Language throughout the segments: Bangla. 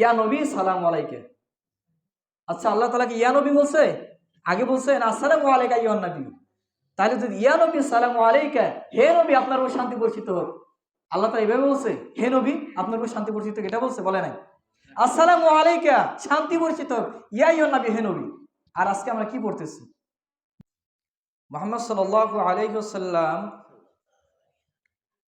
ইয়া নবী সালাম আলাইকে। আচ্ছা, আল্লাহ তাআলা কি ইয়া নবী বলছে? আগে বলছেন আসসালামু আলাইকা ইয়ুহান নবী। তাহলে যদি ইয়া নবী সালামু আলাইকা, হে নবী আপনার উপর শান্তি বর্ষিত হোক, আল্লাহ তাআলা এইভাবে বলছে হে নবী আপনার উপর শান্তি বর্ষিত হোক, এটা বলছে? বলে নাই। আসসালামু আলাইকা শান্তি বর্ষিত হোক, ইয়া ইয়ুহান নবী, হে নবী। আর আজকে আমরা কি পড়তেছি? মুহাম্মদ সাল্লাল্লাহু আলাইহি ওয়াসাল্লাম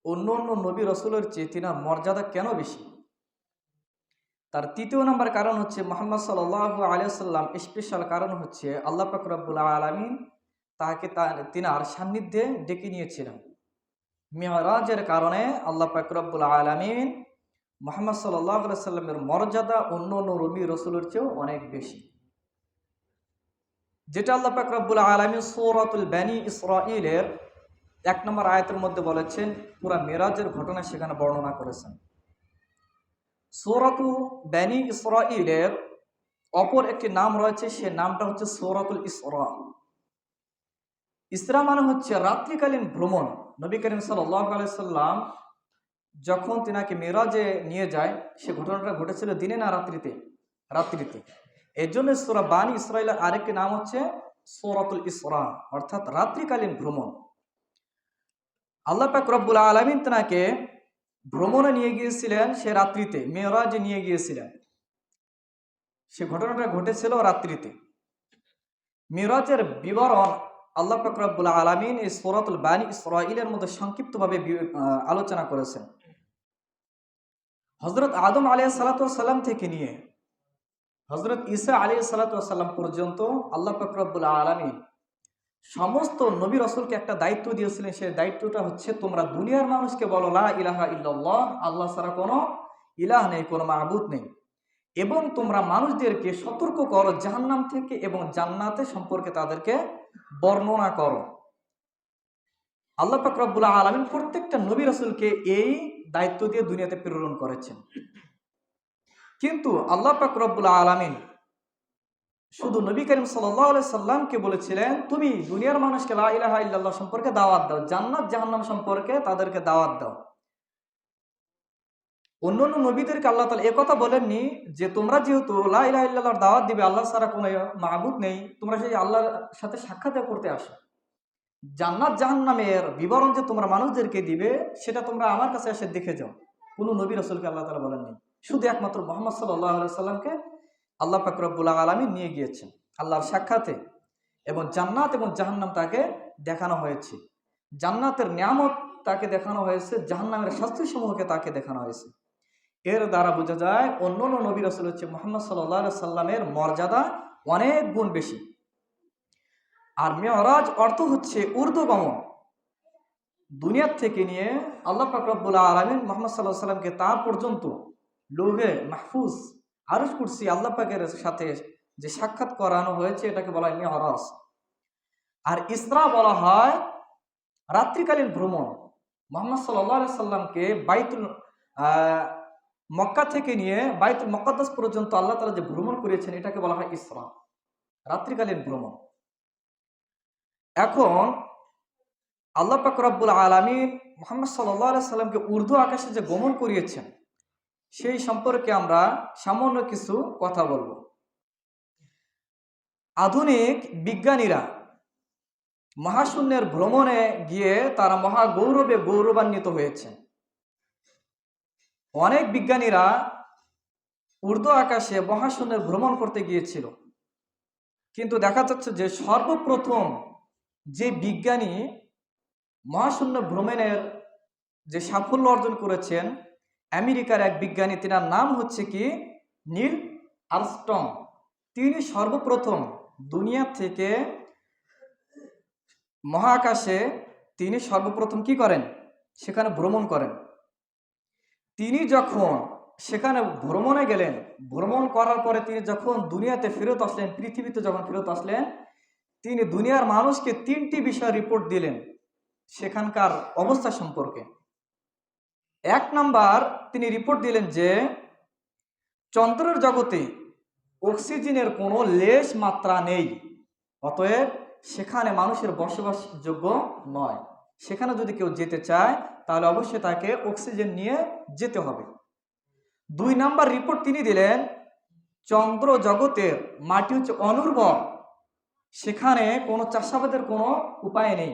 অন্য অন্য নবী রাসূলের চেয়ে তিনার মর্যাদা কেন বেশি? তার তৃতীয় নম্বর কারণ হচ্ছে মুহাম্মদ সাল্লাল্লাহু আলাইহি ওয়াসাল্লাম স্পেশাল কারণ হচ্ছে আল্লাহ পাক রব্বুল আলামিন তাকে তিনার সান্নিধ্যে ডেকে নিয়েছিলেন। মিরাজের কারণে আল্লাহ পাক রব্বুল আলামিন মুহাম্মদ সাল্লাল্লাহু আলাইহি ওয়াসাল্লামের মর্যাদা অন্য অন্য নবী রাসূলের চেয়েও অনেক বেশি, যেটা আল্লাহ পাক রব্বুল আলামিন সূরাতুল বনী ইসরাঈলের 1 নম্বর আয়াতের মধ্যে বলেছেন, পুরা মিরাজের ঘটনা সেখানে বর্ণনা করেছেন। সূরাতু বনী ইসরাঈলের অপর একটি নাম রয়েছে, সে নামটা হচ্ছে সূরাতুল ইসরা। ইসরা মানে হচ্ছে রাত্রিকালীন ভ্রমণ। নবী করিম সাল্লাল্লাহু আলাইহি সাল্লাম যখন তিনাকে মিরাজে নিয়ে যায়, সে ঘটনাটা ঘটেছিল দিনে না রাত্রিতে? রাত্রিতে। এর জন্য সূরা বনী ইসরাঈলের আরেকটি নাম হচ্ছে সূরাতুল ইসরা, অর্থাৎ রাত্রিকালীন ভ্রমণ। আল্লাহ পাক রব্বুল আলামিন তিনাকে ভ্রমণে নিয়ে গিয়েছিলেন, সে রাত্রিতে মিরাজে নিয়ে গিয়েছিলেন। সে ঘটনাটা ঘটেছিল রাত্রিতে। মিরাজের বিবরণ আল্লাহ পাক রব্বুল আলামিন এই সূরাতুল বনী ইসরাঈলের মধ্যে সংক্ষিপ্তভাবে আলোচনা করেছেন। হযরত আদম আলাইহিস সালাতু ওয়াস সালাম থেকে নিয়ে হযরত ঈসা আলাইহিস সালাতু ওয়াস সালাম পর্যন্ত আল্লাহ পাক রব্বুল আলামিন সমস্ত নবী রাসূলকে একটা দায়িত্ব দিয়েছিলেন। সেই দায়িত্বটা হচ্ছে, তোমরা দুনিয়ার মানুষকে বলো লা ইলাহা ইল্লাল্লাহ, আল্লাহ ছাড়া কোনো ইলাহ নেই, কোনো মাবুদ নেই, এবং তোমরা মানুষদেরকে সতর্ক করো জাহান্নাম থেকে এবং জান্নাতে সম্পর্কে তাদেরকে বর্ণনা করো। আল্লাহ পাক রব্বুল আলামিন প্রত্যেকটা নবী রাসূলকে এই দায়িত্ব দিয়ে দুনিয়াতে প্রেরণ করেছেন। কিন্তু আল্লাহ পাক রব্বুল আলামিন শুধু নবী করিম সাল্লাল্লাহু আলাইহি সাল্লামকে বলেছিলেন, তুমি দুনিয়ার মানুষকে লা ইলাহা ইল্লাল্লাহ সম্পর্কে দাওয়াত দাও, জান্নাত জাহান্নাম সম্পর্কে তাদেরকে দাওয়াত দাও। অন্যান্য নবীদেরকে আল্লাহ তাআলা একথা বলেননি যে তোমরা যেহেতু লা ইলাহা ইল্লাল্লাহর দাওয়াত দিবে, আল্লাহ ছাড়া কোনো মাবুদ নেই, তোমরা সেই আল্লাহর সাথে সাক্ষাৎ করতে আসো। জান্নাত জাহান্নামের বিবরণ যে তোমরা মানুষদেরকে দিবে, সেটা তোমরা আমার কাছে এসে দেখে যাও। কোনো নবী রাসূলকে আল্লাহ তাআলা বলেননি, শুধু একমাত্র মুহাম্মদ সাল্লাল্লাহু আলাইহি সাল্লামকে আল্লাহ পাক রব্বুল আলামিন নিয়ে গিয়েছেন আল্লাহর সাক্ষাতে, এবং জান্নাত এবং জাহান্নাম তাকে দেখানো হয়েছে। জান্নাতের নিয়ামত তাকে দেখানো হয়েছে, জাহান্নামের শাস্তিসমূহকে তাকে দেখানো হয়েছে। এর দ্বারা বোঝা যায় অন্য অন্য নবী রাসূল হচ্ছে মুহাম্মদ সাল্লাল্লাহু আলাইহি সাল্লামের মর্যাদা অনেক গুণ বেশি। আর মিরাজ অর্থ হচ্ছে ঊর্ধ্বগমন। দুনিয়ার থেকে নিয়ে আল্লাহ পাক রব্বুল আলামিন মুহাম্মদ সাল্লাল্লাহু আলাইহি সাল্লামকে তা পর্যন্ত লৌহে মাহফুজ আরশ কুরসি আল্লাহ পাকের সাথে যে সাক্ষাৎ করানো হয়েছে, এটাকে বলা হয় মিরাজ। আর ইসরা বলা হয় রাত্রিকালীন ভ্রমণ। মুহাম্মদ সাল্লাল্লাহু আলাইহি সাল্লামকে মক্কা থেকে নিয়ে বাইতুল মুকাদ্দাস পর্যন্ত আল্লাহ তাআলা যে ভ্রমণ করেছেন, এটাকে বলা হয় ইসরা, রাত্রিকালীন ভ্রমণ। এখন আল্লাহ পাক রব্বুল আলামিন মুহাম্মদ সাল্লাল্লাহু আলাইহি সাল্লামকে ঊর্ধ্ব আকাশে যে গমন করিয়েছেন, সেই সম্পর্কে আমরা সামান্য কিছু কথা বলবো। আধুনিক বিজ্ঞানীরা মহাশূন্যের ভ্রমণে গিয়ে তারা মহা গৌরবে গৌরবান্বিত হয়েছেন। অনেক বিজ্ঞানীরা ঊর্ধ্ব আকাশে মহাশূন্যের ভ্রমণ করতে গিয়েছিল, কিন্তু দেখা যাচ্ছে যে সর্বপ্রথম যে বিজ্ঞানী মহাশূন্য ভ্রমণের যে সাফল্য অর্জন করেছেন, আমেরিকার এক বিজ্ঞানী, তিনার নাম হচ্ছে কি নীল আর্মস্ট্রং। তিনি সর্বপ্রথম দুনিয়া থেকে মহাকাশে তিনি সর্বপ্রথম কি করেন, সেখানে ভ্রমণ করেন। তিনি যখন সেখানে ভ্রমণে গেলেন, ভ্রমণ করার পরে তিনি যখন দুনিয়াতে ফেরত আসলেন, পৃথিবীতে যখন ফেরত আসলেন, তিনি দুনিয়ার মানুষকে 3টি বিষয় রিপোর্ট দিলেন সেখানকার অবস্থা সম্পর্কে। 1 নাম্বার, তিনি রিপোর্ট দিলেন যে চন্দ্রের জগতে অক্সিজেনের কোনো লেশ মাত্রা নেই, অতএব সেখানে মানুষের বসবাসযোগ্য নয়। সেখানে যদি কেউ যেতে চায় তাহলে অবশ্যই তাকে অক্সিজেন নিয়ে যেতে হবে। 2 নাম্বার রিপোর্ট তিনি দিলেন, চন্দ্র জগতের মাটি হচ্ছে অনুর্বর, সেখানে কোনো চাষাবাদের কোনো উপায় নেই।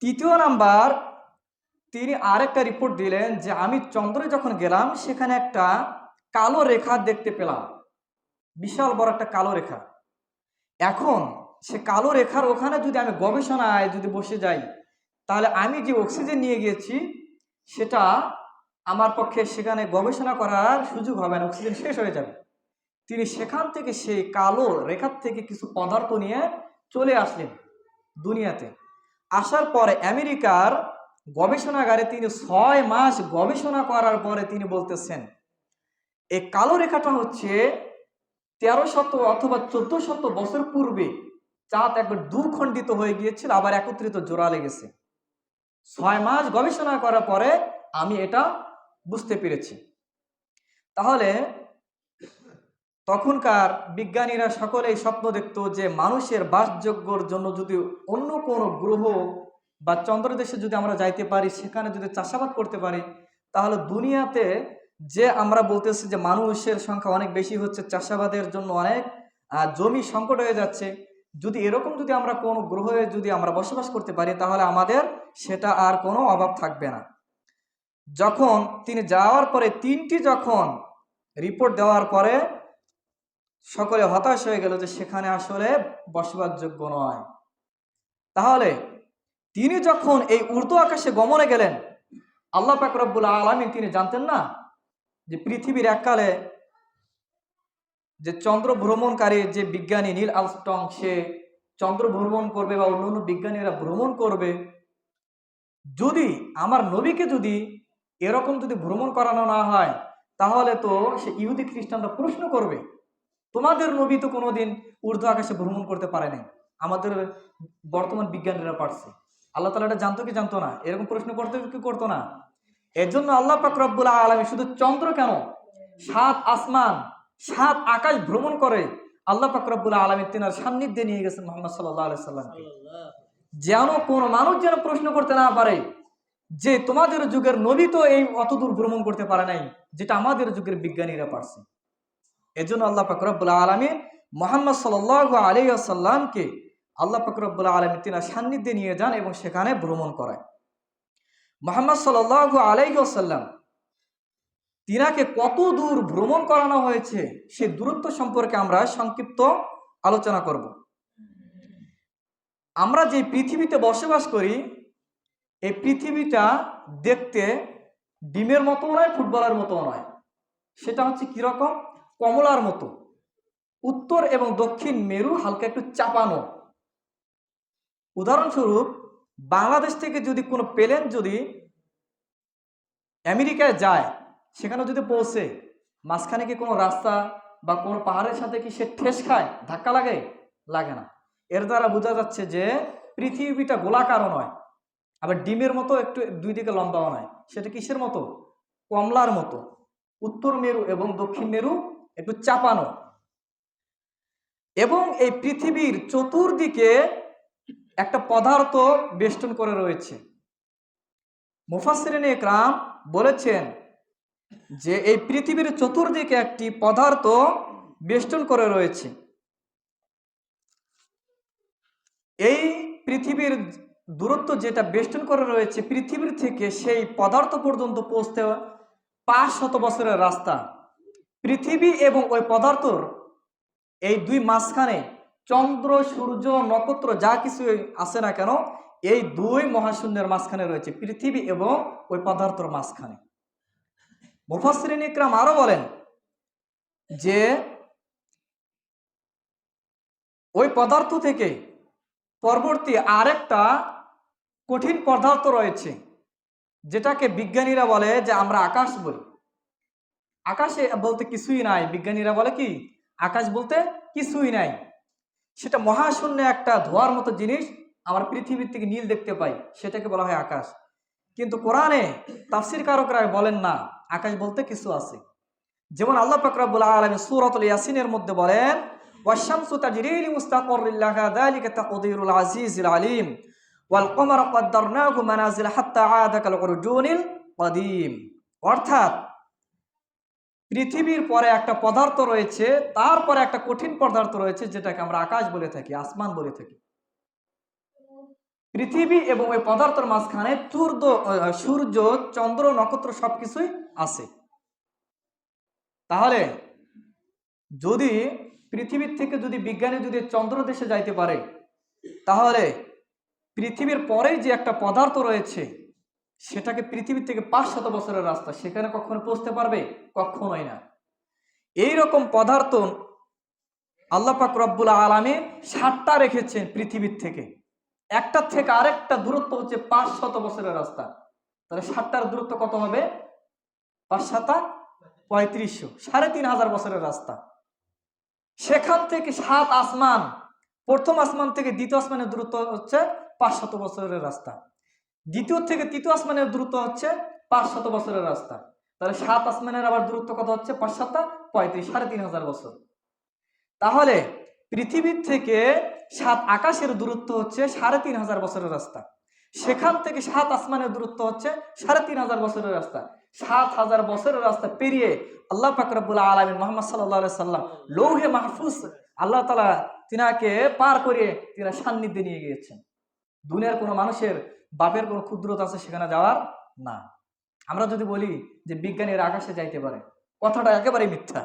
3য় নাম্বার তিনি আরেকটা রিপোর্ট দিলেন যে আমি চন্দ্রে যখন গেলাম সেখানে একটা কালো রেখা দেখতে পেলাম, বিশাল বড় একটা কালো রেখা। এখন সে কালো রেখার ওখানে যদি আমি গবেষণায় যদি বসে যাই, তাহলে আমি যে অক্সিজেন নিয়ে গিয়েছি সেটা আমার পক্ষে সেখানে গবেষণা করার সুযোগ হবে না, অক্সিজেন শেষ হয়ে যাবে। তিনি সেখান থেকে সেই কালো রেখার থেকে কিছু পদার্থ নিয়ে চলে আসলেন দুনিয়াতে। আসার পরে আমেরিকার গবেষণাগারে তিনি 6 মাস গবেষণা করার পরে তিনি বলতেছেন এই কালো রেখাটা হচ্ছে 1300 অথবা 1400 বছর পূর্বে চাঁদ একবার দুখণ্ডিত হয়ে গিয়েছিল, আবার একত্রিত জোড়া লেগেছে। 6 মাস গবেষণা করার পরে আমি এটা বুঝতে পেরেছি। তাহলে তখনকার বিজ্ঞানীরা সকলেই স্বপ্ন দেখত যে মানুষের বাসযোগ্যর জন্য যদি অন্য কোনো গ্রহ বা চন্দ্রদেশে যদি আমরা যাইতে পারি, সেখানে যদি চাষাবাদ করতে পারি, তাহলে দুনিয়াতে যে আমরা বলতেছি যে মানুষের সংখ্যা অনেক বেশি হচ্ছে, চাষাবাদের জন্য অনেক জমি সংকট হয়ে যাচ্ছে, যদি এরকম যদি আমরা কোনো গ্রহে যদি আমরা বসবাস করতে পারি তাহলে আমাদের সেটা আর কোনো অভাব থাকবে না। যখন তিনি যাওয়ার পরে 3টি যখন রিপোর্ট দেওয়ার পরে সকলে হতাশ হয়ে গেল যে সেখানে আসলে বসবাসযোগ্য নয়। তাহলে তিনি যখন এই উর্দু আকাশে গমনে গেলেন, আল্লাহ পাক রব্বুল আলামিন তিনি জানতেন না যে পৃথিবীর এককালে যে চন্দ্র ভ্রমণকারী যে বিজ্ঞানী নীল আর্মস্ট্রং সে চন্দ্র ভ্রমণ করবে বা অন্যান্য বিজ্ঞানীরা ভ্রমণ করবে। যদি আমার নবীকে যদি এরকম যদি ভ্রমণ করানো না হয় তাহলে তো সে ইহুদি খ্রিস্টানরা প্রশ্ন করবে, তোমাদের নবী তো কোনোদিন ঊর্ধ্ব আকাশে ভ্রমণ করতে পারে নাই, আমাদের বর্তমান বিজ্ঞানীরা পারছে। আল্লাহ তাআলা এটা জানতো কি জানতো না? এরকম প্রশ্ন করতে কি করতো না? এর জন্য আল্লাহ পাক রব্বুল আলামিন শুধু চন্দ্র কেন 7 আসমান 7 আকাশ ভ্রমণ করে আল্লাহ পাক রব্বুল আলামিন তিনার সান্নিধ্যে নিয়ে গেছেন মুহাম্মদ সাল্লাল্লাহু আলাইহি সাল্লামকে, যেন কোনো মানুষ যেন প্রশ্ন করতে না পারে যে তোমাদের যুগের নবী তো এই অতদূর ভ্রমণ করতে পারে নাই যেটা আমাদের যুগের বিজ্ঞানীরা পারছে। এজন্য আল্লাহ পাক রব্বুল আলামিন মুহাম্মদ সাল্লাল্লাহু আলাইহি ওয়াসাল্লামকে আল্লাহ পাক রব্বুল আলামিন তিনার সান্নিধ্যে নিয়ে যান এবং সেখানে ভ্রমণ করায়। মুহাম্মদ সাল্লাল্লাহু আলাইহি ওয়াসাল্লাম তিনাকে কত দূর ভ্রমণ করানো হয়েছে সেই দূরত্ব সম্পর্কে আমরা সংক্ষিপ্ত আলোচনা করব। আমরা যে পৃথিবীতে বসবাস করি এই পৃথিবীটা দেখতে ডিমের মতো নয়, ফুটবলের মতো নয়, সেটা হচ্ছে কিরকম, কমলার মতো। উত্তর এবং দক্ষিণ মেরু হালকা একটু চাপানো। উদাহরণস্বরূপ বাংলাদেশ থেকে যদি কোনো প্লেন যদি আমেরিকায় যায়, সেখানে যদি পৌঁছে মাঝখানে কি কোনো রাস্তা বা কোনো পাহাড়ের সাথে কি সে ঠেস খায়, ধাক্কা লাগে? লাগে না। এর দ্বারা বোঝা যাচ্ছে যে পৃথিবীটা গোলাকারও নয়, আবার ডিমের মতো একটু দুই দিকে লম্বাও নয়। সেটা কিসের মতো? কমলার মতো। উত্তর মেরু এবং দক্ষিণ মেরু একটু চাপানো। এবং এই পৃথিবীর চতুর্দিকে একটা পদার্থ বেষ্টন করে রয়েছে। মুফাসসিরিনে ইকরাম বলেছেন যে এই পৃথিবীর চতুর্দিকে একটি পদার্থ বেষ্টন করে রয়েছে। এই পৃথিবীর দূরত্ব যেটা বেষ্টন করে রয়েছে পৃথিবীর থেকে সেই পদার্থ পর্যন্ত পৌঁছতে 500 বছরের রাস্তা। পৃথিবী এবং ওই পদার্থর এই দুই মাঝখানে চন্দ্র, সূর্য, নক্ষত্র যা কিছু আছে না কেন, এই দুই মহাশূন্যের মাঝখানে রয়েছে পৃথিবী এবং ওই পদার্থের মাঝখানে। মুফাসসিরিনে ইকরাম আরো বলেন যে ওই পদার্থ থেকে পরবর্তী আরেকটা কঠিন পদার্থ রয়েছে যেটাকে বিজ্ঞানীরা বলে যে আমরা আকাশ বলি। আকাশে বলতে কিছুই নাই, বিজ্ঞানীরা বলে কি আকাশ বলতে কিছুই নাই। সেটা মহাশূন্যে একটা ধোঁয়ার মতো জিনিস, আমরা পৃথিবীর থেকে নীল দেখতে পাই, সেটাকে বলা হয় আকাশ। কিন্তু কোরআনে তাফসীর কারকরা বলেন না, আকাশ বলতে কিছু আছে। যেমন আল্লাহ পাক রব্বুল আলামিন সূরাতুল ইয়াসিনের মধ্যে বলেন ওয়াশ-শামসু তাজরি লিমুস্তাকাররিন লাহা যালিকা তাকদীরুল আজিজিল আলিম ওয়াল কমারা কদ্দারনাহু মানাজিল হাত্তা আদা কাল উরজুনিল কদিম। অর্থাৎ পৃথিবীর পরে একটা পদার্থ রয়েছে, তারপরে একটা কঠিন পদার্থ রয়েছে, যেটাকে আমরা আকাশ বলে থাকি, আসমান বলে থাকি। পৃথিবী এবং ওই পদার্থের মাঝখানে সূর্য, চন্দ্র, নক্ষত্র সবকিছুই আছে। তাহলে যদি পৃথিবীর থেকে যদি বিজ্ঞানী যদি চন্দ্র দেশে যাইতে পারে, তাহলে পৃথিবীর পরেই যে একটা পদার্থ রয়েছে, সেটাকে পৃথিবীর থেকে 500 বছরের রাস্তা, সেখানে কখনো পৌঁছতে পারবে? কখনোই না। এইরকম পদার্থ আল্লাহ পাক রব্বুল আলামিন 7টা রেখেছেন পৃথিবীর থেকে। একটার থেকে আরেকটা দূরত্ব হচ্ছে 500 বছরের রাস্তা। তাহলে 7টার দূরত্ব কত হবে? 5×7 = 3500, 3500 বছরের রাস্তা। সেখান থেকে 7 আসমান, প্রথম আসমান থেকে দ্বিতীয় আসমানের দূরত্ব হচ্ছে 500 বছরের রাস্তা। দ্বিতীয় থেকে তৃতীয় আসমানের দূরত্ব হচ্ছে 500 বছরের রাস্তা। তাহলে 7 আসমানের আবার দূরত্ব কত হচ্ছে? 5×7 = 3500 বছর। তাহলে পৃথিবীর থেকে 7 আকাশের দূরত্ব হচ্ছে 3500 বছরের রাস্তা। সেখান থেকে 7 আসমানের দূরত্ব হচ্ছে 3500 বছরের রাস্তা। 7000 বছরের রাস্তা পেরিয়ে আল্লাহ পাক রব্বুল আলামিন মুহাম্মদ সাল্লাল্লাহু আলাইহি সাল্লাম লৌহে মাহফুজ আল্লাহ তাআলা তিনাকে পার করে তিনা সান্নিধ্যে নিয়ে গিয়েছেন। দুনিয়ার কোনো মানুষের বাপের কোনো ক্ষুদ্রতা আছে সেখানে যাওয়ার না। আমরা যদি বলি যে বিজ্ঞানীরা আকাশে যাইতে পারে, কথাটা একেবারে মিথ্যা।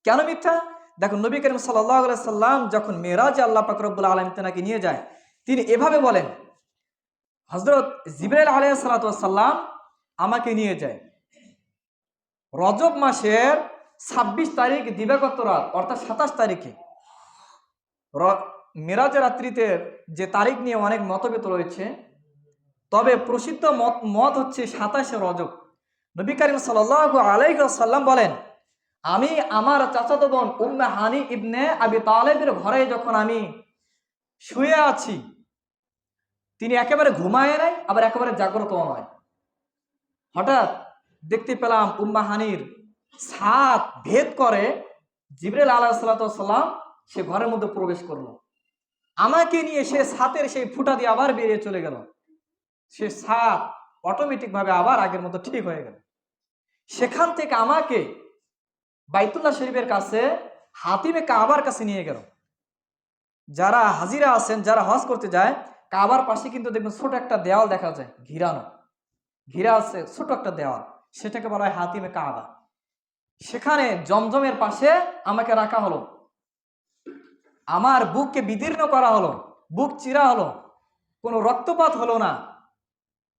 কেন মিথ্যা? দেখুন, নবী করিম সাল্লাল্লাহু আলাইহি সাল্লাম যখন মেরাজে আল্লাহ পাক রব্বুল আলামিন তিনাকে নিয়ে যায়, তিনি এভাবে বলেন, হযরত জিবরাইল আলাইহিস সালাতু ওয়াস সালাম আমাকে নিয়ে যায় রজব মাসের 26 তারিখ দিবাগত রাত, অর্থাৎ 27 তারিখে। মেরাজের রাত্রিতে যে তারিখ নিয়ে অনেক মতভেদ রয়েছে, তবে প্রসিদ্ধ মত হচ্ছে 27শে রজব। নবী করিম সাল্লাল্লাহু আলাইহি ওয়াসাল্লাম বলেন, আমি আমার চাচাতো বোন উম্মে হানি ইবনে আবি তালেবের ঘরে যখন আমি শুয়ে আছি, তিনি একেবারে ঘুমায় নাই, আবার একেবারে জাগ্রতও নয়। হঠাৎ দেখতে পেলাম উম্মে হানির ছাদ ভেদ করে জিবরাইল আলাইহিস সালাম সে ঘরের মধ্যে প্রবেশ করলো। আমাকে নিয়ে সে ছাদের সেই ফুটা দিয়ে আবার বেরিয়ে চলে গেল। সে ছাদ অটোমেটিক ভাবে আবার আগের মতো ঠিক হয়ে গেল। সেখান থেকে আমাকে বাইতুল্লাহ শরীফের কাছে হাতিমে কাবার কাছে নিয়ে গেল। যারা হাজিরা আছেন, যারা হজ করতে যায়, কাবার পাশে কিন্তু দেখবেন ছোট একটা দেওয়াল দেখা যায়, ঘিরা আছে ছোট একটা দেওয়াল, সেটাকে বলা হয় হাতিমে কাবা। সেখানে জমজমের পাশে আমাকে রাখা হলো, আমার বুককে বিদীর্ণ করা হলো, বুক চিরা হলো, কোনো রক্তপাত হলো না,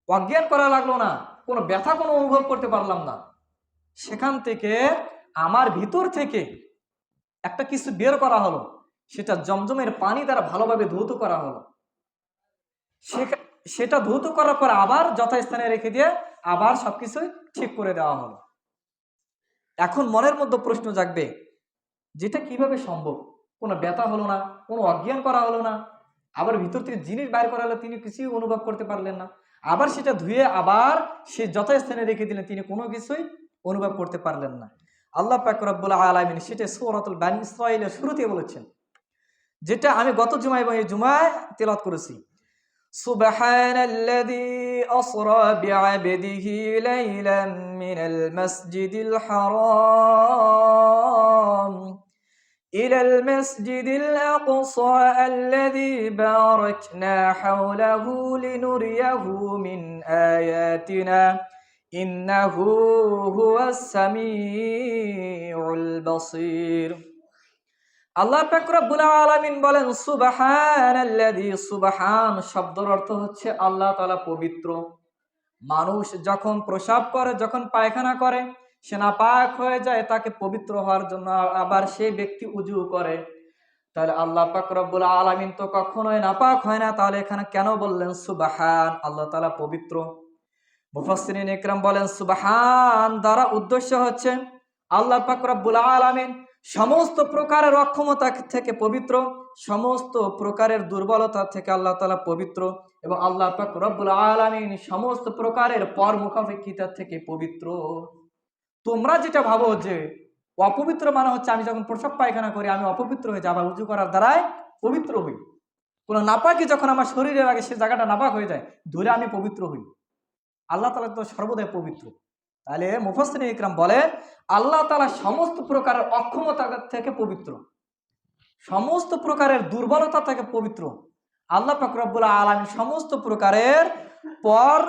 অজ্ঞান করা লাগলো না, কোনো ব্যথা কোনো অনুভব করতে পারলাম না। সেখান থেকে আমার ভিতর থেকে একটা কিছু বের করা হলো, সেটা জমজমের পানি দ্বারা ভালোভাবে ধৌত করা হলো। সেটা ধৌত করার পর আবার যথাস্থানে রেখে দিয়ে আবার সবকিছু ঠিক করে দেওয়া হলো। এখন মনের মধ্যে প্রশ্ন জাগবে, যেটা কিভাবে সম্ভব? কোনো ব্যথা হলো না, কোনো অজ্ঞান করা হলো না, আবার ভিতর থেকে জিনিস বাইর করা হলো, তিনি কিছুই অনুভব করতে পারলেন না। আবার সেটা ধুয়ে আবার সে যথাস্থানে রেখে দিলেন, তিনি কোনো কিছুই অনুভব করতে পারলেন না। আল্লাহ পাক রব্বুল আলামিন সেটা সূরাতুল বানী ইসরাঈলের শুরুতে বলেছেন, যেটা আমি গত জুমায় এবং এই জুমায় তেলাওয়াত করেছি। সুবহানাল্লাযী আসরা বিআবদিহি লাইলাম মিনাল মাসজিদিল হারাম ইলাল মাসজিদিল আকসা আল্লাযী বারাকনা হাওলাহু লিনুরিয়াহু মিন আয়াতিনা ইন্নাহু হুয়াস সামিউল বাসীর। আল্লাহ পাক রব্বুল আলামিন বলেন সুবহানাল্লাযী, সুবহান শব্দের অর্থ হচ্ছে আল্লাহ তাআলা পবিত্র। মানুষ যখন প্রসাব করে, যখন পায়খানা করে, সে নাপাক হয়ে যায়, তাকে পবিত্র হওয়ার জন্য আবার সেই ব্যক্তি উজু করে। তাহলে আল্লাহ পাক রব্বুল আলামিন তো কখনোই নাপাক হয় না, তাহলে এখানে কেন বললেন সুবহান? আল্লাহ তাআলা পবিত্র। মুফাসসিরিন ইকরাম বলেন সুবহান দ্বারা উদ্দেশ্য হচ্ছে আল্লাহ পাক রব্বুল আলামিন সমস্ত প্রকারের অক্ষমতা থেকে পবিত্র, সমস্ত প্রকারের দুর্বলতা থেকে আল্লাহ তাআলা পবিত্র, এবং আল্লাহ পাক রব্বুল আলামিন সমস্ত প্রকারের পরমুখাপেক্ষিতা থেকে পবিত্র। তোমরা যেটা ভাবো যে অপবিত্র মানে হচ্ছে আমি যখন প্রসাব পায়খানা করি আমি অপবিত্র হয়ে যাই, আবার উজু করার দ্বারাই পবিত্র হই। কোনো নাপাকি যখন আমার শরীরের আগে সে জায়গাটা নাপাক হয়ে যায়, ধরে আমি পবিত্র হই। আল্লাহ তাআলা তো সর্বদাই পবিত্র। তাহলে মুফাসসিরিন ইকরাম বলেন আল্লাহ তাআলা সমস্ত প্রকারের অক্ষমতা থেকে পবিত্র, সমস্ত প্রকারের দুর্বলতা থেকে পবিত্র। আল্লাহ পাক রব্বুল আলামিন সমস্ত প্রকারের পর